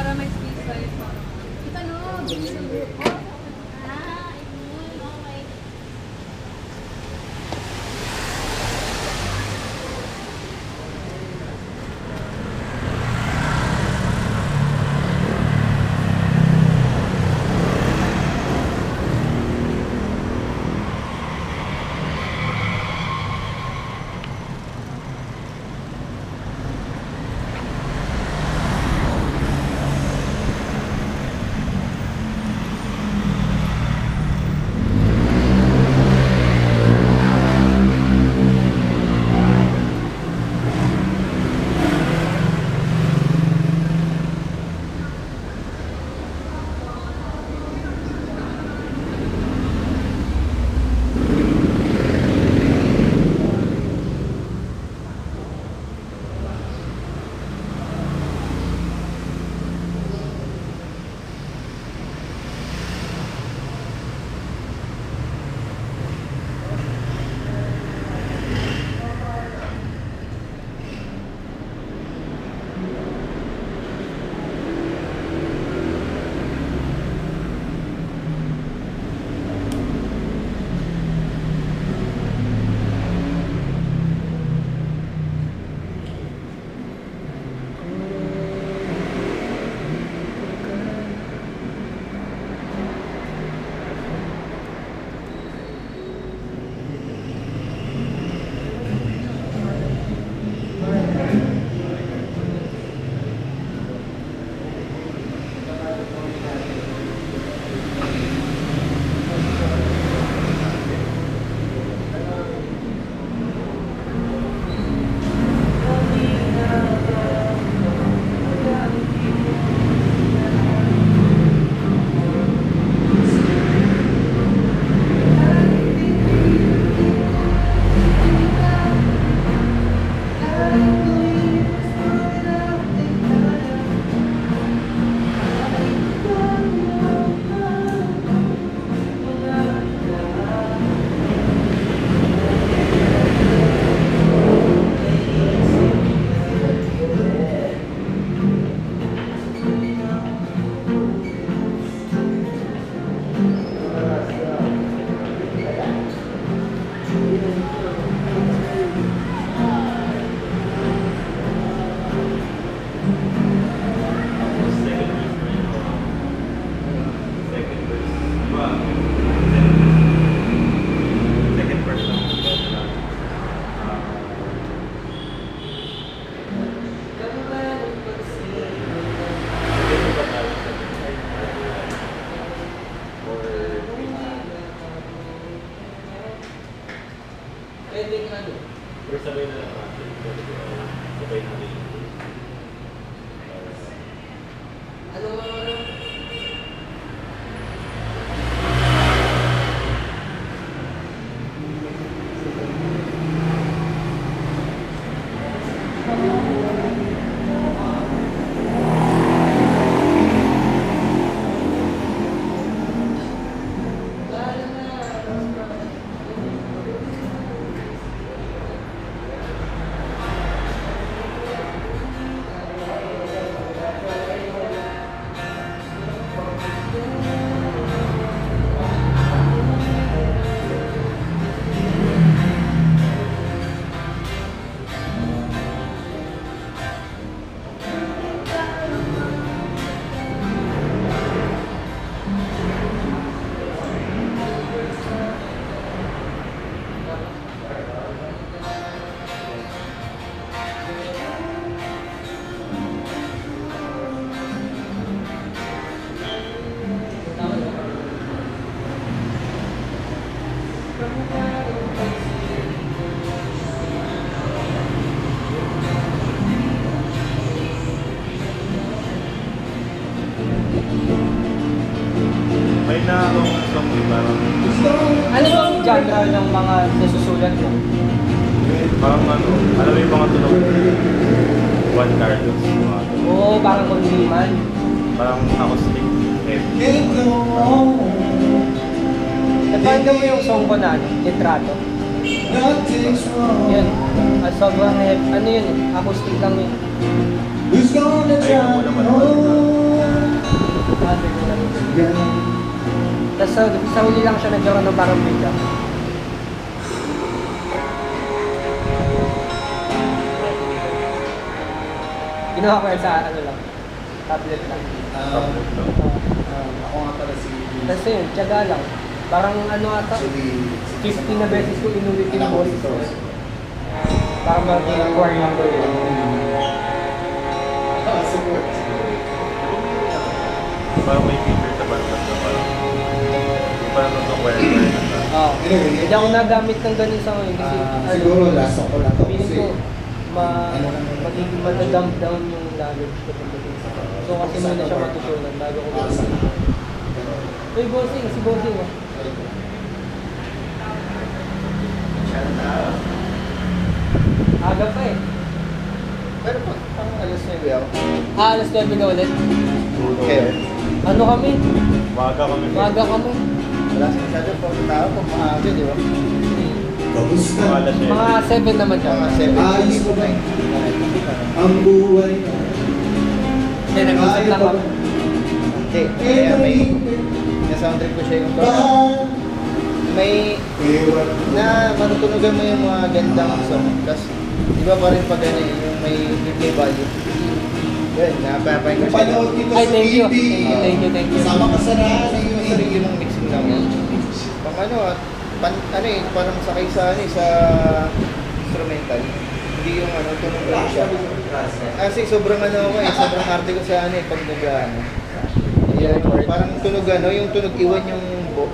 Para may space tayo. Kita no, bilis ang grupo. Pero sabay na lang natin. Sabay natin. Ano mo naman? May na akong song parang Ano bang genre ng mga nasusulat mo? parang ano, alam mo yung mga tunog Juan Carlos, mga Oo, parang kundiman. parang acoustic. Napakinggan mo yung song ko na, ano, Litrato. Yun. Sobrang ano yun, acoustic lang yun. Ayun mo naman. Tapos sa huli lang siya nagkaroon ng parang breakup. Ginawa ko yan sa ano lang, tablet lang. Ako nga pala si... Tapos yun, tiyaga lang. Parang ano ata, 50 na beses ko inulit yung voice ko. Para mag-acquire number yun. Support. Parang may feature sa banda na parang itong wire na. Oo. Hindi ako nagamit ng ganun sa ngayon kasi Siguro last ako lang to. feeling ko magiging madadump down yung knowledge ko pagdating sa so kasi muna siya matutunan bago ko Uy, bossing, si bossing oh. Aga pa eh. Pero pang alas na yung Alas 9 ka ulit. kayo. Ano kami? Maaga kami. Maaga kami. Wala sa masyado pang tao pag maaga, di ba? Mga alas Mga 7 naman siya. Mga 7 Ayos ko ba? Hindi, Ang buhay Hindi, nag-usap lang kami. kaya may na-sound trip ko siya yung may na matutunugan mo yung mga gandang song. Tapos, iba pa rin pag ano yung may replay value. Yun, napapain ko siya. Panood dito Ay, sa thank you. TV. Thank you. Sama ka sa lahat. Yung sarili mong mixing lang yan. Pang ano, ano eh, parang sakay sa ano eh, sa instrumental. Hindi yung ano, tunog lang siya. Kasi sobrang ano ako eh, sobrang arte ko sa ano eh, pag nag-ano. Parang tunog ano, yung tunog iwan yung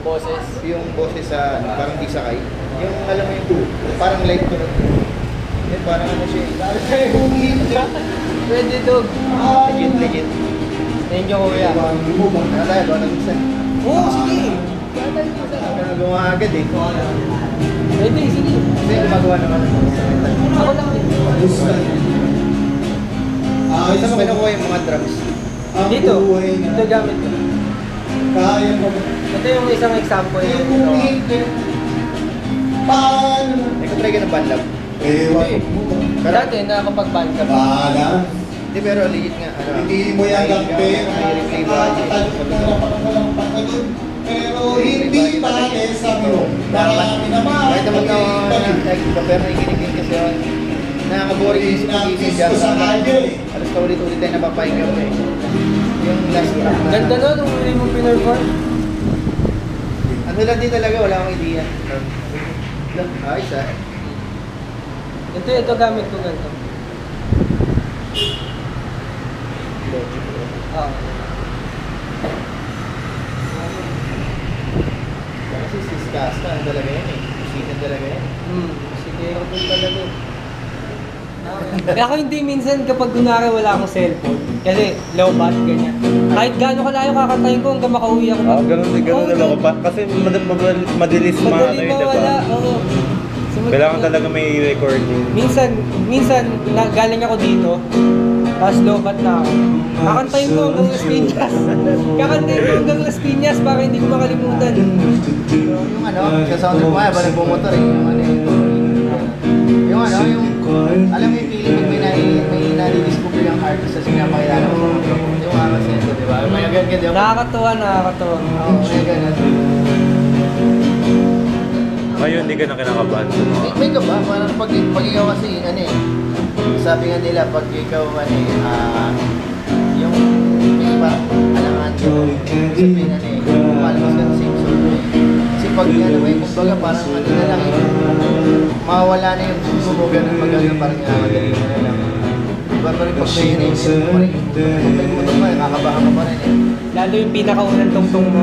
boses. Yung boses sa ano, parang di sakay. Yung alam mo yung parang light tunog. Yan, parang ano siya eh. Pwede dog. Legit. Thank you kuya. Ano tayo, ba nag-isa? Oo, sige. Ano gumawa agad eh. Pwede, sige. Kasi gumagawa naman ng instrumental. Ako lang din. Saan mo kinukuha yung mga drums? Dito. Ito gamit ko. Kaya mo ba? Ito yung isang example. Paano? Nag-try ka ng bandlab? Ewan mo ba? Pero, Dati nakakapag-band ka pa. Bahala. hindi pero legit nga. Ano, Hindi mo yan ang pera. May replay value. Nakakatalog na napakawalang pagkagun. Pero hindi pare sa mo. Marami naman. Kahit naman na, pero nakikinig din kasi ako. Nakaka-boring yung pag-isip dyan. Ko sa kanya eh. Alas ka ulit-ulit tayo napapahinga mo eh. Yung last track na. Ganda no, nung huli mo pinerform. Ano lang din talaga, wala akong idea. Ayos ah. Ito gamit ko ganito. Oo. Kasi siskasta talaga yan eh. Musikan talaga yan. Sige, ako din talaga. Kaya ako hindi minsan kapag kunwari wala akong cellphone. Kasi low bat, ganyan. Kahit gaano kalayo kakantayin ko hanggang makauwi ako. Ganun Oo, na lang ako pa. Kasi madilis Madali yun, mawala, diba? oo. So, Kailangan talaga may recording. Minsan galing ako dito, tapos lobat na ako. Kakantayin ko hanggang Las Piñas. Kakantayin ko hanggang Las Piñas para hindi ko makalimutan. Yung ano, sa sound trip mo ba nagbumotor eh. Yung ano yung ano, yung alam mo yung feeling pag may nalidiscover yung artist sa sinapakilala mo. Yung mga sento, di ba? May agad di ba? Nakakatuwa. Oo, may ganun. Ngayon, hindi ka na kinakabahan sa mga... May ka ba? Parang pag ikaw kasi, ano eh, sabi nga nila, pag ikaw, ano eh, yung may parang alangan ka, sabihin, ano eh, malabas ka sa same sort eh. Kasi pag, ano eh, kumbaga parang ano na lang eh, mawawala na yung susubugan ng pag-ano, parang madali mo na lang. Diba pa rin pag may yun eh, pag may kumatok ka, kakabahan ka pa rin eh. Lalo yung pinakaunang tungtong mo.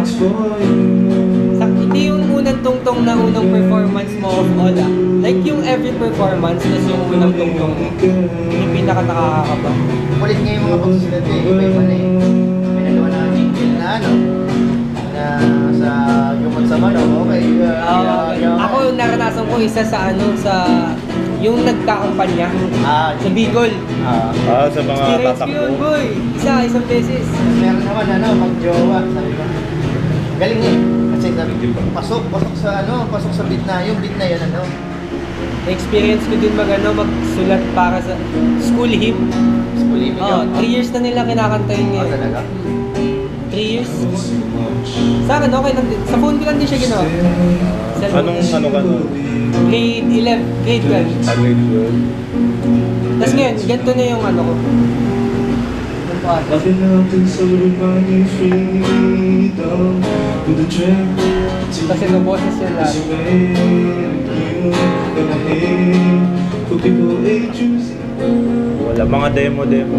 Hindi yung unang tungtong na unang performance mo of all Like yung every performance, tas yung unang tungtong mo. Yung pinaka nakakakaba. Kulit nga yung mga pagsusulat eh, iba-iba na eh. May nagawa na jingle na ano, na sa Gumot sa Mano, okay. Ako naranasan ko isa sa yung nagkakampanya sa Bicol. sa mga Experience ko yun, boy. Isang beses. Meron naman ano, mag-jowa, sabi ko. Galing eh. Kasi sabi ko, pasok sa beat na, yung beat na yan ano. Na-experience ko din magsulat para sa school hymn. School hymn Oh, 3 years na nila kinakanta yun Oh, ngayon. talaga? 3 years. Sa akin, okay lang din. Sa phone ko lang din siya ginawa. Anong ano ka nun? Grade 11, grade 12. Grade 12. Tapos ngayon, ganito na yung ano ko. Yung paano. Kasi naboses yun lang. Wala, mga demo lang.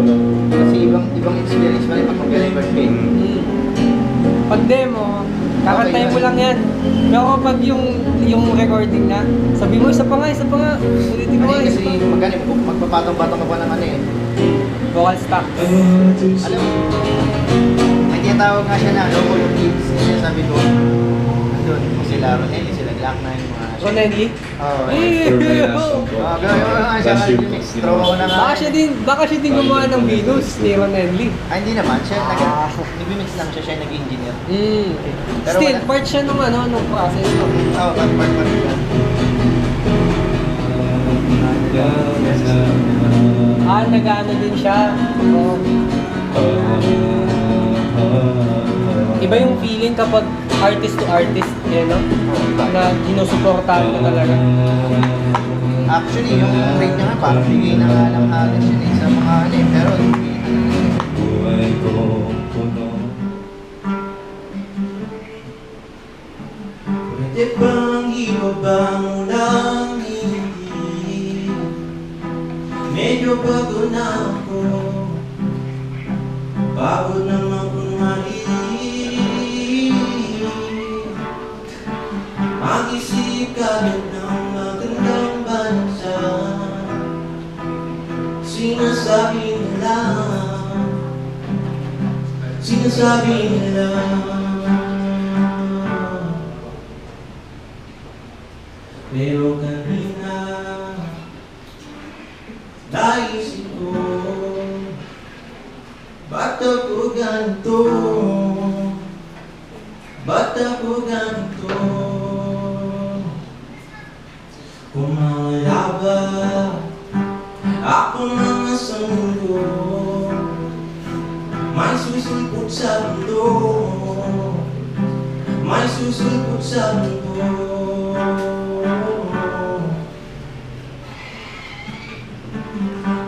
Kasi ibang experience pa rin pag mag-birthday. Pag demo, kakantayin mo lang yan. Pero kapag yung recording na, sabi mo, isa pa nga. Ulitin mo nga. Kasi magpapatong-patong ka pa ng ano eh. Vocal stock. Alam mo, may tinatawag nga siya na local kids. Kasi sabi ko, andun, sila Ronelli, sila Glock 9, mga Ronelli? Oo. Eh! Siya ka remix. Throw ako na nga. Baka siya din gumawa ng Venus ni Ronelli. Hindi naman, siya nag-remix lang siya nag-engineer. Pero Still, wala. part siya nung process. Oo, part siya. Nag-ano din siya. Iba yung feeling kapag artist to artist, no? Na sinusuportahan mo talaga. Actually, yung rate niya nga, parang bigay na nga lang halos yun sa mga ano eh. Pero, Pwede bang ibaba mo lang hindi? Medyo bago na ako, pagod naman kung mag-isip kagad ng magandang bansa. Sinasabi nila pero kanina naisip ko, ba't ako ganito? Ba't ako ganito? Kung mawala ba ako mga sanggulo, may susulpot sa mundo, may susulpot sa mundo.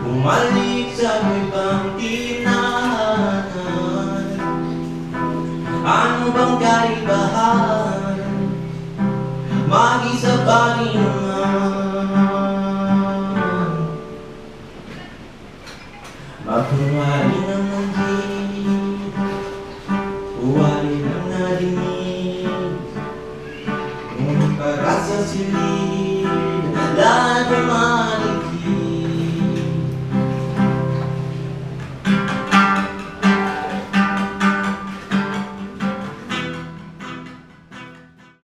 Bumalik sa ibang tinahanan, ano bang kaibahan? Mag-isa pa rin naman, maghuwali ng nandit, huwali ng narinig, kung para sa silid, lahat ay